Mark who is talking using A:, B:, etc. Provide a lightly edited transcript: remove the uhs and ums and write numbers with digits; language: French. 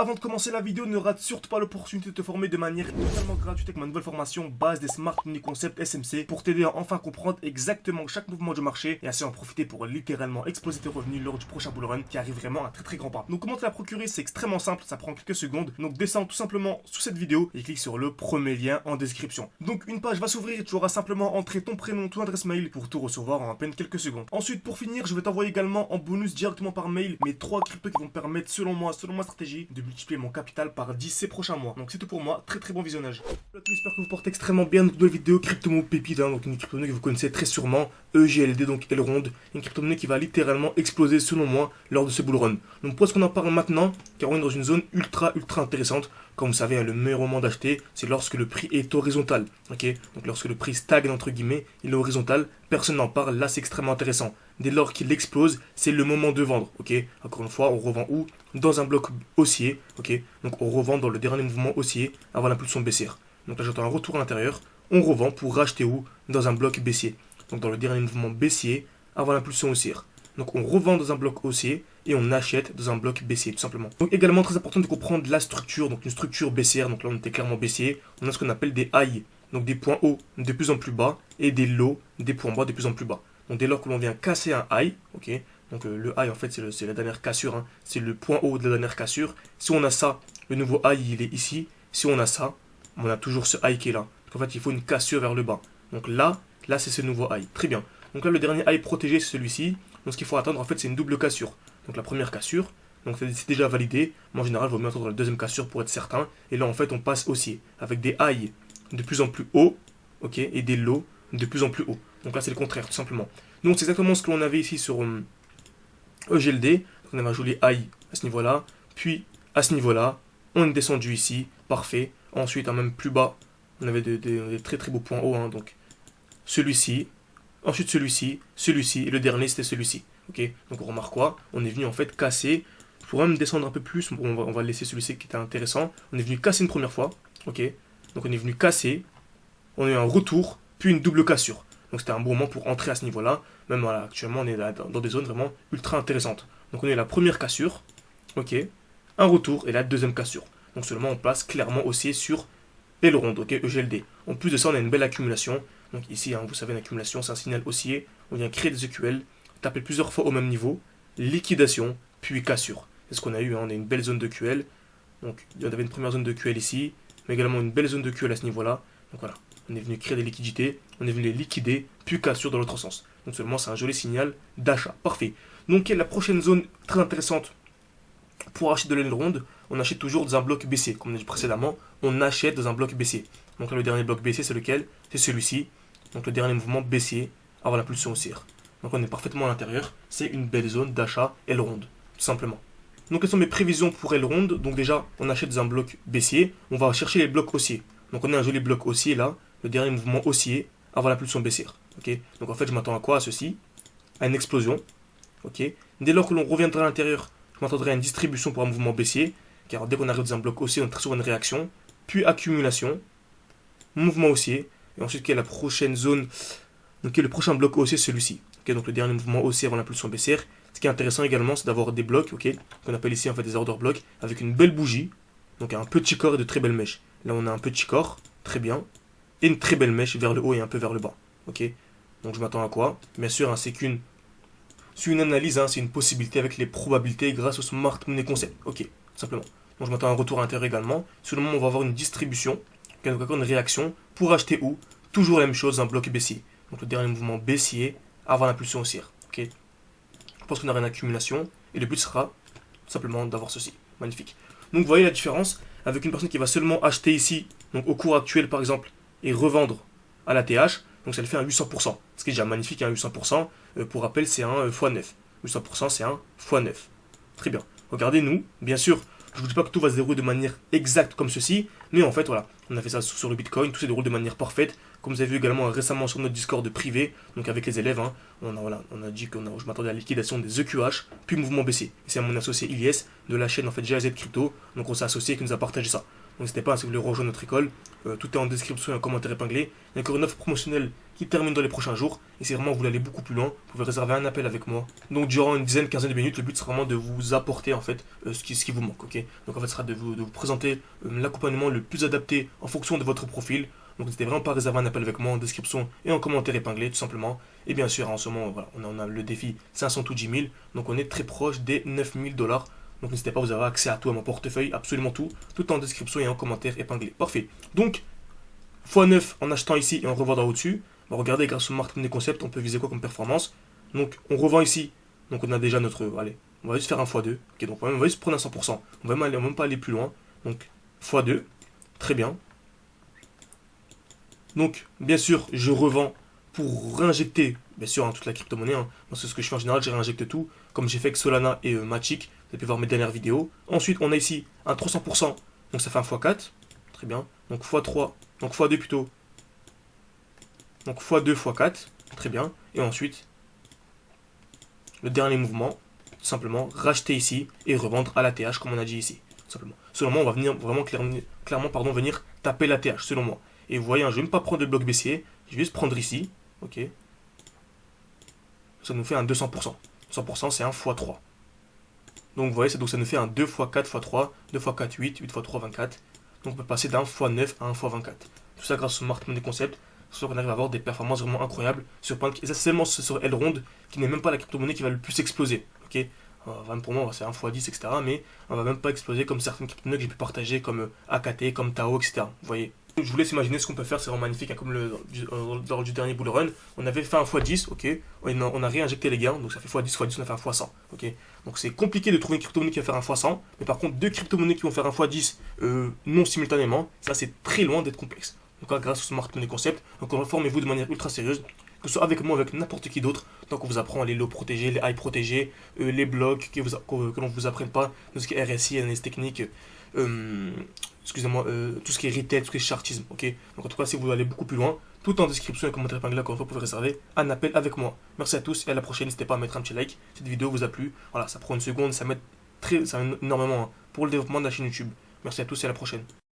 A: avant de commencer la vidéo, ne rate surtout pas l'opportunité de te former de manière totalement gratuite avec ma nouvelle formation base des Smart Money Concept SMC pour t'aider à enfin comprendre exactement chaque mouvement du marché et ainsi en profiter pour littéralement exploser tes revenus lors du prochain bull run qui arrive vraiment à très grand pas. Donc comment te la procurer, c'est extrêmement simple, ça prend quelques secondes. Donc descends tout simplement sous cette vidéo et clique sur le premier lien en description. Donc une page va s'ouvrir et tu auras simplement entré ton prénom, ton adresse mail pour tout recevoir en à peine quelques secondes. Ensuite pour finir, je vais t'envoyer également en bonus directement par mail mes 3 cryptos qui vont me permettre selon moi, selon ma stratégie, de multiplier mon capital par 10 ces prochains mois. Donc c'est tout pour moi, très bon visionnage. J'espère que vous portez extrêmement bien notre nouvelle vidéo crypto-monnaie pépite, donc une crypto-monnaie que vous connaissez très sûrement, EGLD, donc Elrond, une crypto-monnaie qui va littéralement exploser selon moi lors de ce bull run. Donc pourquoi est-ce qu'on en parle maintenant? Car on est dans une zone ultra intéressante. Comme vous savez, le meilleur moment d'acheter, c'est lorsque le prix est horizontal. Ok, donc lorsque le prix stagne entre guillemets, il est horizontal, personne n'en parle, là c'est extrêmement intéressant. Dès lors qu'il explose, c'est le moment de vendre. Ok, encore une fois, on revend où? Dans un bloc haussier. Ok, donc on revend dans le dernier mouvement haussier avant l'impulsion baissière. Donc là j'attends un retour à l'intérieur, on revend pour racheter où? Dans un bloc baissier. Donc dans le dernier mouvement baissier avant l'impulsion haussière. Donc on revend dans un bloc haussier et on achète dans un bloc baissier tout simplement. Donc également très important de comprendre la structure, donc une structure baissière, donc là on était clairement baissier, on a ce qu'on appelle des highs, donc des points hauts de plus en plus bas et des lows, des points bas de plus en plus bas. Donc dès lors que l'on vient casser un high, ok, donc le high en fait c'est la dernière cassure, hein, c'est le point haut de la dernière cassure. Si on a ça, le nouveau high il est ici, si on a ça, on a toujours ce high qui est là. Donc en fait il faut une cassure vers le bas. Donc là c'est ce nouveau high, très bien. Donc là le dernier high protégé c'est celui-ci. Donc ce qu'il faut attendre en fait c'est une double cassure. Donc la première cassure, donc c'est déjà validé. Mais en général il vaut mieux attendre la deuxième cassure pour être certain. Et là en fait on passe haussier avec des highs de plus en plus hauts, ok, et des lows de plus en plus hauts. Donc là c'est le contraire tout simplement. Donc c'est exactement ce que l'on avait ici sur EGLD. Donc on avait un joli high à ce niveau-là, puis à ce niveau-là, on est descendu ici, parfait. Ensuite même plus bas, on avait des très beaux points hauts, hein, donc celui-ci. Ensuite celui-ci, et le dernier c'était celui-ci. Ok, donc on remarque quoi? On est venu en fait casser. Je pourrais même descendre un peu plus. Bon, on va laisser celui-ci qui était intéressant. On est venu casser une première fois. Ok, donc on est venu casser. On a eu un retour, puis une double cassure. Donc c'était un bon moment pour entrer à ce niveau-là. Même voilà, actuellement on est là dans des zones vraiment ultra intéressantes. Donc on a eu la première cassure. Ok, un retour et la deuxième cassure. Donc seulement on passe clairement haussier sur Elrond, ok, EGLD. En plus de ça, on a une belle accumulation. Donc ici, hein, vous savez, une accumulation, c'est un signal haussier. On vient créer des EQL, taper plusieurs fois au même niveau, liquidation, puis cassure. C'est ce qu'on a eu, hein, on a une belle zone de QL. Donc il y avait une première zone de QL ici, mais également une belle zone de QL à ce niveau-là. Donc voilà, on est venu créer des liquidités, on est venu les liquider, puis cassure dans l'autre sens. Donc seulement, c'est un joli signal d'achat. Parfait. Donc quelle est la prochaine zone très intéressante pour acheter de l'Elrond? On achète toujours dans un bloc baissier. Comme on a dit précédemment, on achète dans un bloc baissier. Donc là, le dernier bloc baissier, c'est lequel? C'est celui-ci. Donc le dernier mouvement baissier avant l'impulsion haussière. Donc on est parfaitement à l'intérieur. C'est une belle zone d'achat Elrond, tout simplement. Donc quelles sont mes prévisions pour Elrond? Donc déjà, on achète dans un bloc baissier. On va chercher les blocs haussiers. Donc on a un joli bloc haussier là. Le dernier mouvement haussier avant l'impulsion baissière. Ok. Donc en fait, je m'attends à quoi? À ceci? À une explosion. Ok. Dès lors que l'on reviendra à l'intérieur, je m'attendrai à une distribution pour un mouvement baissier. Car dès qu'on arrive dans un bloc haussier, on a très souvent une réaction. Puis accumulation. Mouvement haussier. Et ensuite, quelle est la prochaine zone? Donc, quel est le prochain bloc haussier? Celui-ci. Okay, donc, le dernier mouvement haussier avant l'impulsion baissière. Ce qui est intéressant également, c'est d'avoir des blocs, ok, qu'on appelle ici en fait des order blocks, avec une belle bougie. Donc, un petit corps et de très belles mèches. Là, on a un petit corps, très bien. Et une très belle mèche vers le haut et un peu vers le bas. Ok. Donc, je m'attends à quoi? Bien sûr, hein, c'est une analyse, hein, c'est une possibilité avec les probabilités grâce au Smart Money Concept. Ok, simplement. Donc, je m'attends à un retour à l'intérieur également. Sur le moment, on va avoir une distribution. Donc une réaction pour acheter où? Toujours la même chose, un bloc baissier. Donc le dernier mouvement baissier avant l'impulsion haussière. Ok. Je pense qu'on aura une accumulation et le but sera tout simplement d'avoir ceci. Magnifique. Donc vous voyez la différence avec une personne qui va seulement acheter ici, donc au cours actuel par exemple, et revendre à la TH. Donc ça le fait un 800%. Ce qui est déjà magnifique, un 800%. Pour rappel, c'est un x9. 800% c'est un x9. Très bien. Regardez nous, bien sûr. Je ne vous dis pas que tout va se dérouler de manière exacte comme ceci, mais en fait, voilà, on a fait ça sur le Bitcoin, tout se déroule de manière parfaite. Comme vous avez vu également récemment sur notre Discord privé, donc avec les élèves, hein, on a dit que je m'attendais à la liquidation des EQH, puis mouvement baissier. Et c'est mon associé Ilyes de la chaîne en fait GAZ Crypto, donc on s'est associé et qui nous a partagé ça. n'hésitez pas, si vous voulez rejoindre notre école, tout est en description et en commentaire épinglé. Il y a encore une offre promotionnelle qui termine dans les prochains jours. Et si vraiment vous voulez aller beaucoup plus loin, vous pouvez réserver un appel avec moi. Donc durant une dizaine, quinzaine de minutes, le but sera vraiment de vous apporter en fait ce qui vous manque. Ok, donc en fait, ce sera de vous présenter l'accompagnement le plus adapté en fonction de votre profil. Donc n'hésitez vraiment pas à réserver un appel avec moi en description et en commentaire épinglé tout simplement. Et bien sûr, en ce moment, voilà, on a le défi 500 ou 10 000. Donc on est très proche des 9 000 $. Donc n'hésitez pas, vous avez accès à tout, à mon portefeuille, absolument tout, tout en description et en commentaire épinglé. Parfait. Donc, x9 en achetant ici et en revendant au-dessus. Bah, regardez, grâce au marketing des concepts, on peut viser quoi comme performance. Donc on revend ici. Donc on a déjà notre... Allez, on va juste faire un x2. Ok, donc on va juste prendre un 100%. On va même pas aller plus loin. Donc x2. Très bien. Donc, bien sûr, je revends pour réinjecter, bien sûr, toute la crypto-monnaie. C'est ce que je fais en général, je réinjecte tout, comme j'ai fait avec Solana et Matic. Vous avez pu voir mes dernières vidéos. Ensuite, on a ici un 300%, donc ça fait un x4. Très bien. Donc x3, donc x2 plutôt. Donc x2, x4. Très bien. Et ensuite, le dernier mouvement, tout simplement, racheter ici et revendre à l'ATH, comme on a dit ici. Tout simplement. Selon moi, on va venir vraiment clairement venir taper l'ATH, selon moi. Et vous voyez, je ne vais même pas prendre le bloc baissier, je vais juste prendre ici, ok. Ça nous fait un 200%. 200% c'est un x3. Donc vous voyez, ça nous fait un 2 x 4 x 3, 2 x 4, 8, 8 x 3, 24. Donc on peut passer d'un x9 à un x24. Tout ça grâce au marketing des concepts, c'est qu'on arrive à avoir des performances vraiment incroyables sur Pancake. Et ça, c'est seulement sur Elrond, qui n'est même pas la crypto-monnaie qui va le plus exploser, ok. Pour moi, c'est un x10, etc. Mais on va même pas exploser comme certaines crypto-monnaies que j'ai pu partager, comme AKT, comme Tao, etc. Vous voyez. Je vous laisse imaginer ce qu'on peut faire, c'est vraiment magnifique, hein, comme lors du dernier bull run. On avait fait un x10, ok, on a réinjecté les gains, donc ça fait x10, x10, on a fait un x100, ok. Donc c'est compliqué de trouver une crypto-monnaie qui va faire un x100, mais par contre, deux crypto-monnaies qui vont faire un x10 non simultanément, ça c'est très loin d'être complexe. Donc là, grâce au smart money concept, donc reformez-vous de manière ultra sérieuse, que ce soit avec moi ou avec n'importe qui d'autre, donc on vous apprend les lots protégés, les highs protégés, les blocs que l'on vous apprenne pas, tout ce qui est RSI, analyse technique, excusez-moi, tout ce qui est retail, tout ce qui est chartisme, ok. Donc en tout cas, si vous voulez aller beaucoup plus loin, tout en description et commentaire épinglé, encore une fois, vous pouvez réserver un appel avec moi. Merci à tous et à la prochaine. N'hésitez pas à mettre un petit like. Cette vidéo vous a plu. Voilà, ça prend une seconde, ça m'aide énormément, hein, pour le développement de la chaîne YouTube. Merci à tous et à la prochaine.